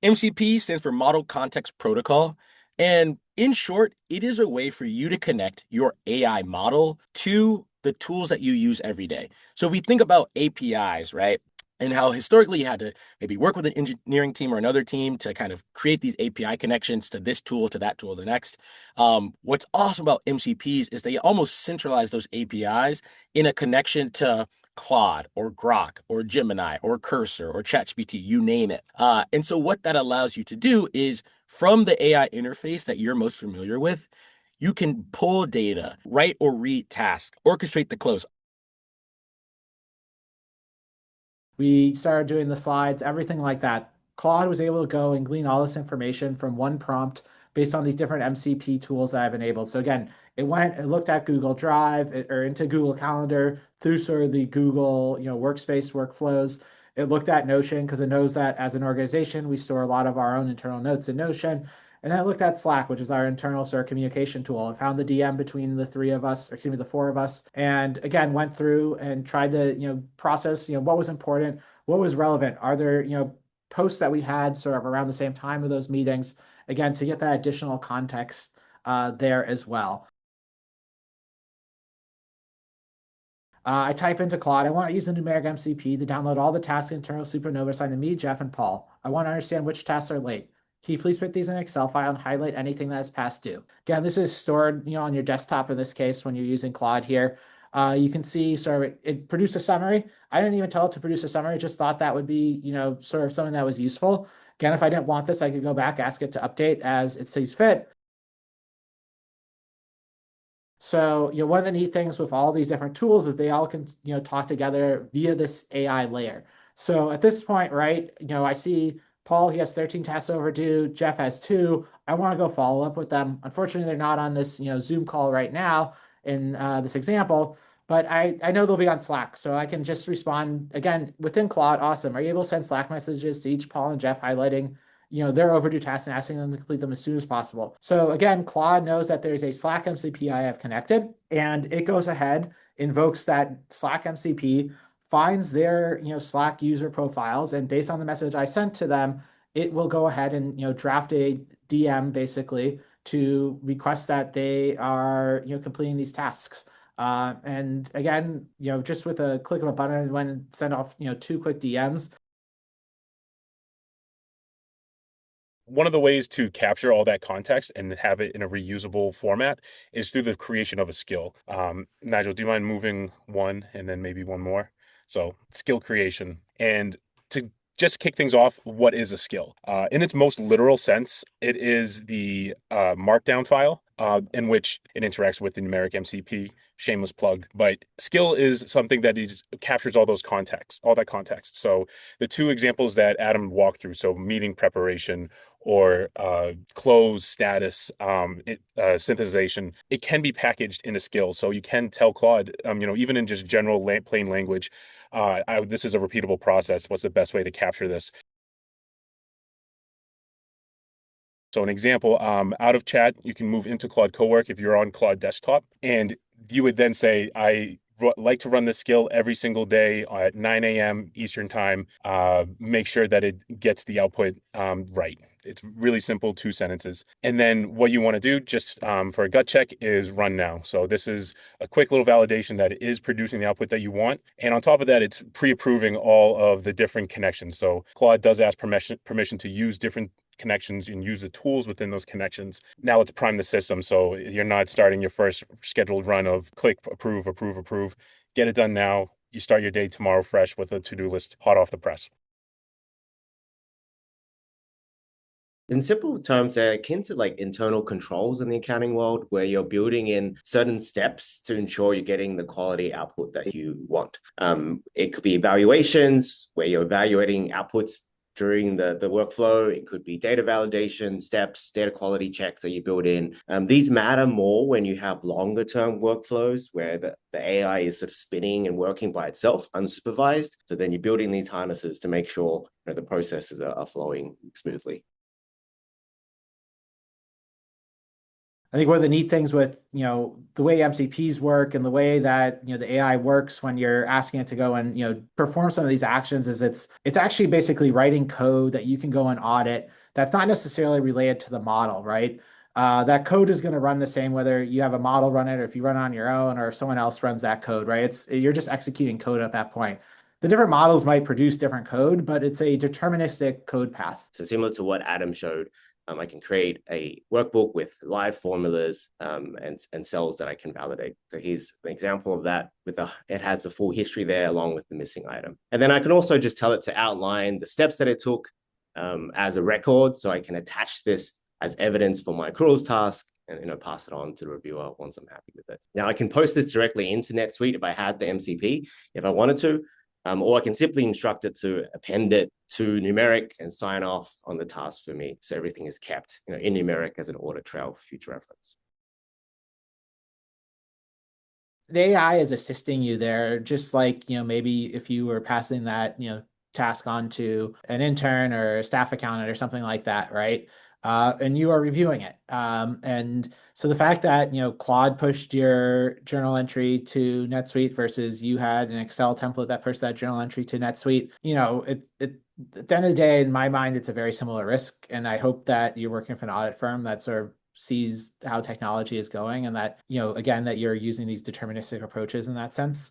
MCP stands for Model Context Protocol. And in short, it is a way for you to connect your AI model to the tools that you use every day. So if we think about APIs, right? And how historically you had to maybe work with an engineering team or another team to kind of create these API connections to this tool, to that tool, the next. What's awesome about MCPs is they almost centralize those APIs in a connection to Claude or Grok or Gemini or Cursor or ChatGPT, you name it. And so what that allows you to do is from the AI interface that you're most familiar with, you can pull data, write or read tasks, orchestrate the close. We started doing the slides, everything like that. Claude was able to go and glean all this information from one prompt based on these different MCP tools that I've enabled. So again, it looked at Google Drive or into Google Calendar through sort of the Google, workspace workflows. It looked at Notion because it knows that as an organization, we store a lot of our own internal notes in Notion. And then I looked at Slack, which is our internal sort of communication tool. I found the DM between the three of us, or excuse me, the four of us, and again went through and tried to process what was important, what was relevant. Are there posts that we had sort of around the same time of those meetings? Again, to get that additional context there as well. I type into Claude. I want to use the numeric MCP to download all the tasks internal Supernova assigned to me, Jeff, and Paul. I want to understand which tasks are late. Can you please put these in an Excel file and highlight anything that is past due? Again, this is stored, on your desktop in this case when you're using Claude here. You can see sort of it produced a summary. I didn't even tell it to produce a summary. Just thought that would be, sort of something that was useful. Again, if I didn't want this, I could go back, ask it to update as it sees fit. So, one of the neat things with all these different tools is they all can, talk together via this AI layer. So at this point, right, I see Paul, he has 13 tasks overdue. Jeff has two. I want to go follow up with them. Unfortunately, they're not on this, Zoom call right now in this example, but I know they'll be on Slack. So I can just respond again within Claude. Awesome. Are you able to send Slack messages to each Paul and Jeff highlighting their overdue tasks and asking them to complete them as soon as possible. So again, Claude knows that there's a Slack MCP I have connected, and it goes ahead, invokes that Slack MCP, finds their Slack user profiles, and based on the message I sent to them, it will go ahead and draft a DM basically to request that they are completing these tasks. And again, just with a click of a button, when and send off two quick DMs. One of the ways to capture all that context and have it in a reusable format is through the creation of a skill. Nigel, do you mind moving one and then maybe one more? So, skill creation. And to just kick things off, what is a skill? In its most literal sense, it is the markdown file in which it interacts with the numeric MCP. Shameless plug, but skill is something that captures all those contexts, all that context. So the two examples that Adam walked through, so meeting preparation or close status synthesization, it can be packaged in a skill. So you can tell Claude, even in just general plain language, this is a repeatable process. What's the best way to capture this? So an example, out of chat, you can move into Claude Cowork if you're on Claude Desktop, and you would then say, I like to run this skill every single day at 9 a.m. Eastern time. Make sure that it gets the output right. It's really simple, 2 sentences. And then what you want to do just for a gut check is run now. So this is a quick little validation that it is producing the output that you want. And on top of that, it's pre-approving all of the different connections. So Claude does ask permission to use different connections and use the tools within those connections. Now let's prime the system so you're not starting your first scheduled run of click, approve, approve, approve. Get it done now. You start your day tomorrow fresh with a to-do list hot off the press. In simple terms, they're akin to like internal controls in the accounting world, where you're building in certain steps to ensure you're getting the quality output that you want. It could be evaluations, where you're evaluating outputs during the workflow. It could be data validation steps, data quality checks that you build in. These matter more when you have longer term workflows where the AI is sort of spinning and working by itself, unsupervised. So then you're building these harnesses to make sure the processes are flowing smoothly. I think one of the neat things with, the way MCPs work and the way that, the AI works when you're asking it to go and, perform some of these actions is it's actually basically writing code that you can go and audit that's not necessarily related to the model, right? That code is going to run the same whether you have a model run it or if you run it on your own or if someone else runs that code, right? You're just executing code at that point. The different models might produce different code, but it's a deterministic code path. So similar to what Adam showed, I can create a workbook with live formulas and cells that I can validate. So here's an example of that it has the full history there along with the missing item. And then I can also just tell it to outline the steps that it took as a record. So I can attach this as evidence for my accruals task and pass it on to the reviewer once I'm happy with it. Now I can post this directly into NetSuite if I had the MCP, if I wanted to. Or I can simply instruct it to append it to numeric and sign off on the task for me. So everything is kept in numeric as an audit trail for future reference. The AI is assisting you there, just like, maybe if you were passing that, task on to an intern or a staff accountant or something like that, right? And you are reviewing it. And so the fact that, Claude pushed your journal entry to NetSuite versus you had an Excel template that pushed that journal entry to NetSuite, at the end of the day, in my mind, it's a very similar risk. And I hope that you're working for an audit firm that sort of sees how technology is going and that, again, that you're using these deterministic approaches in that sense.